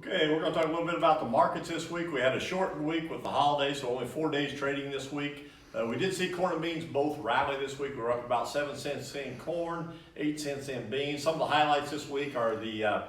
Okay, we're going to talk a little bit about the markets this week. We had a shortened week with the holidays, so only 4 days trading this week. We did see corn and beans both rally this week. We're up about 7 cents in corn, 8 cents in beans. Some of the highlights this week are the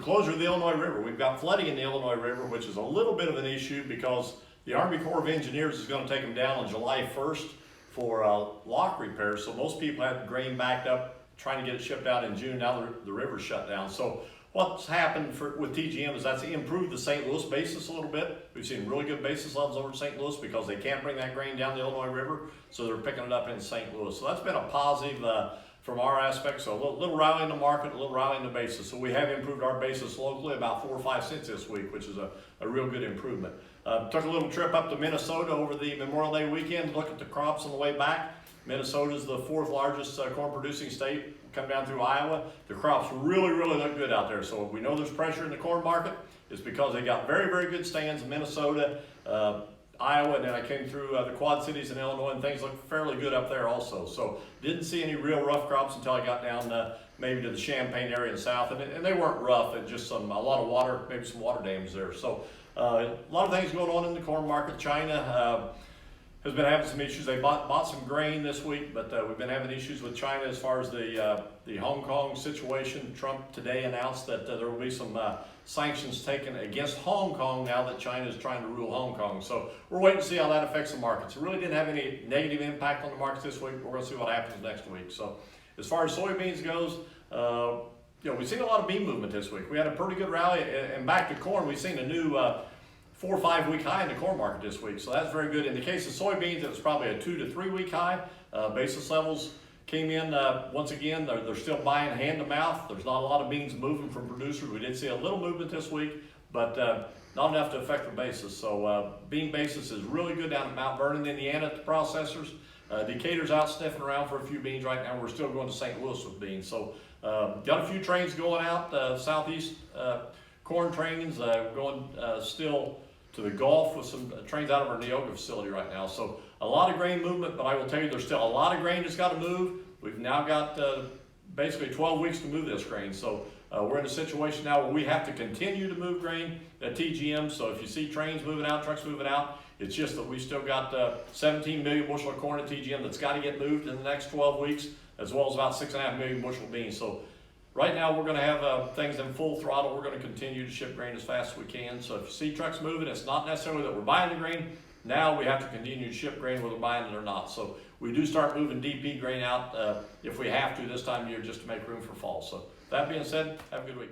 closure of the Illinois River. We've got flooding in the Illinois River, which is a little bit of an issue because the Army Corps of Engineers is going to take them down on July 1st for lock repairs. So most people had grain backed up trying to get it shipped out in June. Now the river's shut down. So what's happened with TGM is that's improved the St. Louis basis a little bit. We've seen really good basis levels over in St. Louis because they can't bring that grain down the Illinois River, so they're picking it up in St. Louis. So that's been a positive from our aspect. So a little rally in the market, a little rally in the basis. So we have improved our basis locally about 4 or 5 cents this week, which is a real good improvement. Took a little trip up to Minnesota over the Memorial Day weekend, look at the crops on the way back. Minnesota is the 4th largest corn producing state. Come down through Iowa. The crops really look good out there. So if we know there's pressure in the corn market, it's because they got very good stands in Minnesota, Iowa, and then I came through the Quad Cities in Illinois, and things look fairly good up there also. So didn't see any real rough crops until I got down maybe to the Champaign area and south, and they weren't rough. It just a lot of water, maybe some water damage there. So a lot of things going on in the corn market. China has been having some issues. They bought some grain this week, but we've been having issues with China as far as the Hong Kong situation. Trump today announced that there will be some sanctions taken against Hong Kong now that China is trying to rule Hong Kong. So we're waiting to see how that affects the markets. It really didn't have any negative impact on the markets this week. We're going to see what happens next week. So as far as soybeans goes, we've seen a lot of bean movement this week. We had a pretty good rally, and back to corn, we've seen a new 4 or 5 week high in the corn market this week. So that's very good. In the case of soybeans, it was probably a 2 to 3 week high. Basis levels came in once again. They're still buying hand to mouth. There's not a lot of beans moving from producers. We did see a little movement this week, but not enough to affect the basis. So bean basis is really good down at Mount Vernon, Indiana at the processors. Decatur's out sniffing around for a few beans right now. We're still going to St. Louis with beans. So got a few trains going out, southeast corn trains going still to the Gulf with some trains out of our Neoga facility right now. So a lot of grain movement, but I will tell you there's still a lot of grain that's got to move. We've now got basically 12 weeks to move this grain. So we're in a situation now where we have to continue to move grain at TGM. So if you see trains moving out, trucks moving out, it's just that we still got 17 million bushel of corn at TGM that's got to get moved in the next 12 weeks, as well as about 6.5 million bushel of beans. So right now, we're going to have things in full throttle. We're going to continue to ship grain as fast as we can. So if you see trucks moving, it's not necessarily that we're buying the grain. Now we have to continue to ship grain whether we're buying it or not. So we do start moving DP grain out if we have to this time of year just to make room for fall. So that being said, have a good week.